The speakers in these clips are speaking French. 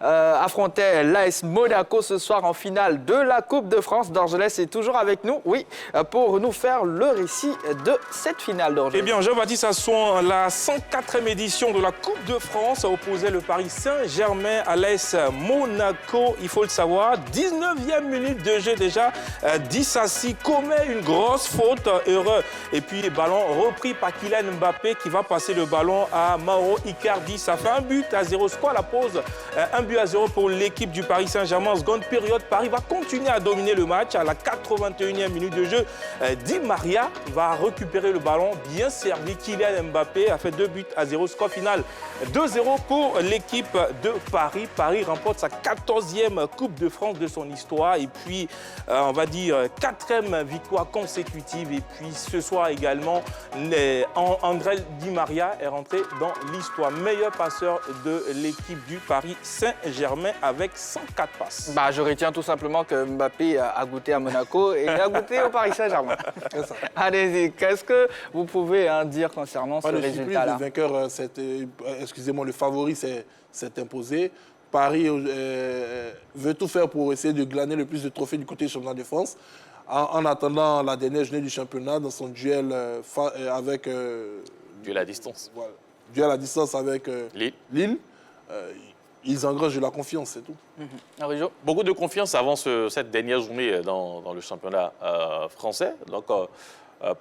Affrontait l'AS Monaco ce soir en finale de la Coupe de France. Dorgelès est toujours avec nous, oui, pour nous faire le récit de cette finale. Eh bien, Jean-Baptiste Asson, la 104e édition de la Coupe de France opposait le Paris Saint-Germain à l'AS Monaco. Il faut le savoir, 19e minute de jeu déjà, Dissassi commet une grosse faute, heureux. Et puis, le ballon repris par Kylian Mbappé qui va passer le ballon à Mauro Icardi. Ça fait 1-0, score à la pause. 1-0 pour l'équipe du Paris Saint-Germain. En seconde période, Paris va continuer à dominer le match. À la 81e minute de jeu, Di Maria va récupérer le ballon. Bien servi, Kylian Mbappé a fait 2-0. Score final 2-0 pour l'équipe de Paris. Paris remporte sa 14e Coupe de France de son histoire. Et puis, on va dire, 4e victoire consécutive. Et puis, ce soir également, André Di Maria est rentré dans l'histoire. Meilleur passeur de l'équipe du Paris Saint-Germain avec 104 passes. Je retiens tout simplement que Mbappé a goûté à Monaco et a goûté au Paris Saint-Germain. Allez-y, qu'est-ce que vous pouvez dire concernant ce résultat-là? Le vainqueur, excusez-moi, le favori s'est imposé. Paris veut tout faire pour essayer de glaner le plus de trophées du côté du championnat de France. En attendant la dernière journée du championnat, dans son duel avec... duel à distance. Voilà, duel à distance avec Lille. Ils engrangent de la confiance, c'est tout. Beaucoup de confiance avant cette dernière journée dans le championnat français. Donc,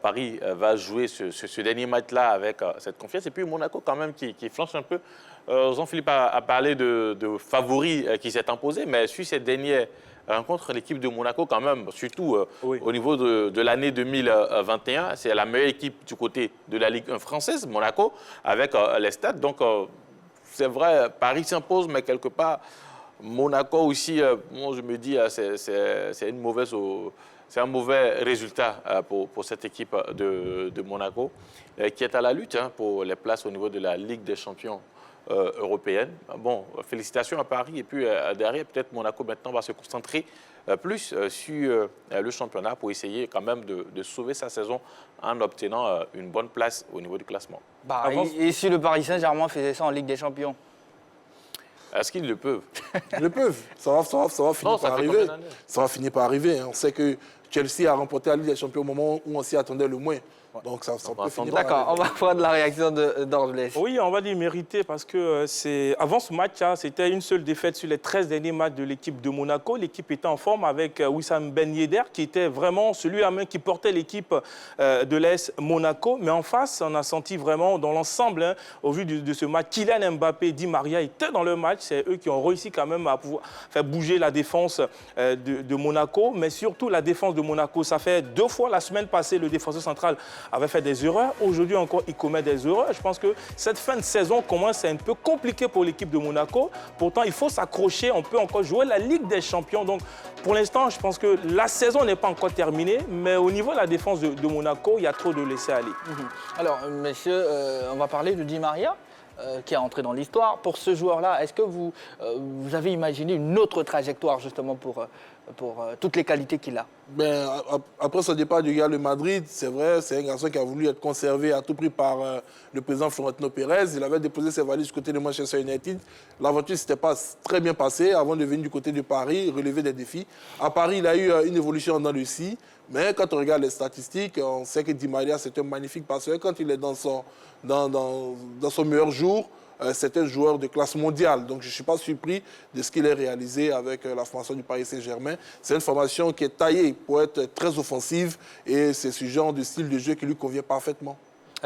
Paris va jouer ce dernier match-là avec cette confiance. Et puis Monaco, quand même, qui flanche un peu. Jean-Philippe a parlé de favori qui s'est imposé, mais sur cette dernière rencontre, l'équipe de Monaco, quand même, surtout au niveau de l'année 2021, c'est la meilleure équipe du côté de la Ligue 1 française, Monaco, avec les stats. Donc, c'est vrai, Paris s'impose, mais quelque part, Monaco aussi, moi je me dis, c'est un mauvais résultat pour cette équipe de Monaco, qui est à la lutte pour les places au niveau de la Ligue des champions européenne. Bon, félicitations à Paris. Et puis derrière, peut-être Monaco maintenant va se concentrer plus sur le championnat pour essayer quand même de sauver sa saison en obtenant une bonne place au niveau du classement. Et si le Paris Saint-Germain faisait ça en Ligue des Champions? Est-ce qu'ils le peuvent? Ils le peuvent. Ça va finir par arriver. Ça va finir par arriver. On sait que Chelsea a remporté la Ligue des Champions au moment où on s'y attendait le moins. Donc ça peut finir. D'accord, on va prendre la réaction d'Orgelès. Oui, on va dire mérité parce que avant ce match, c'était une seule défaite sur les 13 derniers matchs de l'équipe de Monaco. L'équipe était en forme avec Wissam Ben Yedder qui était vraiment celui à main qui portait l'équipe de l'AS Monaco. Mais en face, on a senti vraiment dans l'ensemble, au vu de ce match, Kylian Mbappé et Di Maria étaient dans le match. C'est eux qui ont réussi quand même à pouvoir faire bouger la défense de Monaco. Mais surtout la défense de Monaco. Ça fait 2 fois la semaine passée, le défenseur central avait fait des erreurs. Aujourd'hui encore, il commet des erreurs. Je pense que cette fin de saison commence à être un peu compliquée pour l'équipe de Monaco. Pourtant, il faut s'accrocher. On peut encore jouer la Ligue des Champions. Donc, pour l'instant, je pense que la saison n'est pas encore terminée. Mais au niveau de la défense de Monaco, il y a trop de laisser aller. Alors, messieurs, on va parler de Di Maria, qui est entré dans l'histoire. Pour ce joueur-là, est-ce que vous avez imaginé une autre trajectoire justement pour toutes les qualités qu'il a? Après son départ du Real de Madrid, c'est vrai, c'est un garçon qui a voulu être conservé à tout prix par le président Florentino Pérez. Il avait déposé ses valises du côté de Manchester United. L'aventure ne s'était pas très bien passée avant de venir du côté de Paris, relever des défis. À Paris, il a eu une évolution dans le scie. Mais quand on regarde les statistiques, on sait que Di Maria, c'est un magnifique passeur. Quand il est dans son meilleur jour, c'est un joueur de classe mondiale. Donc, je ne suis pas surpris de ce qu'il a réalisé avec la formation du Paris Saint-Germain. C'est une formation qui est taillée pour être très offensive et c'est ce genre de style de jeu qui lui convient parfaitement.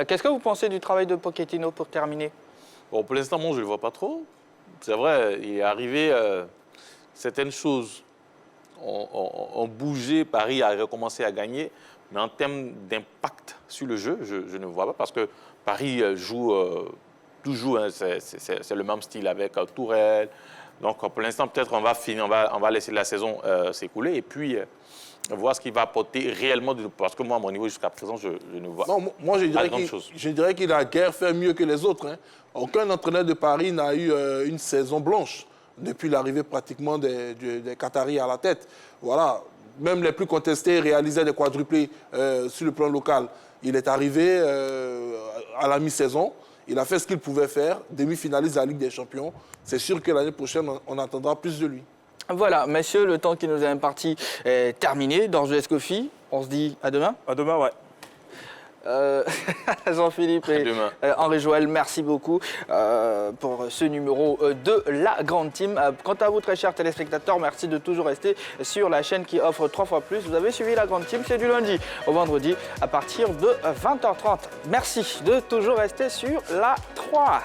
Qu'est-ce que vous pensez du travail de Pochettino pour terminer? Bon, pour l'instant, moi, je ne le vois pas trop. C'est vrai, il est arrivé certaines choses ont bougé, Paris a recommencé à gagner, mais en termes d'impact sur le jeu, je ne vois pas parce que Paris joue toujours, c'est le même style avec Tourelle. Donc pour l'instant, peut-être on va laisser la saison s'écouler et puis voir ce qu'il va apporter réellement. Parce que moi, à mon niveau, jusqu'à présent, je ne vois pas grand chose. Je dirais qu'il a guère fait mieux que les autres. Aucun entraîneur de Paris n'a eu une saison blanche depuis l'arrivée pratiquement des Qataris à la tête. Voilà. Même les plus contestés réalisaient des quadruplés sur le plan local. Il est arrivé à la mi-saison Il a fait ce qu'il pouvait faire, demi-finaliste de la Ligue des Champions. C'est sûr que l'année prochaine, on attendra plus de lui. Voilà, messieurs, le temps qui nous est imparti est terminé. Danjou Escoffi, on se dit à demain. À demain, ouais. Jean-Philippe et Henri-Joël, merci beaucoup pour ce numéro de la Grande Team. Quant à vous, très chers téléspectateurs, merci de toujours rester sur la chaîne qui offre 3 fois plus. Vous avez suivi la Grande Team, c'est du lundi au vendredi à partir de 20h30. Merci de toujours rester sur la 3.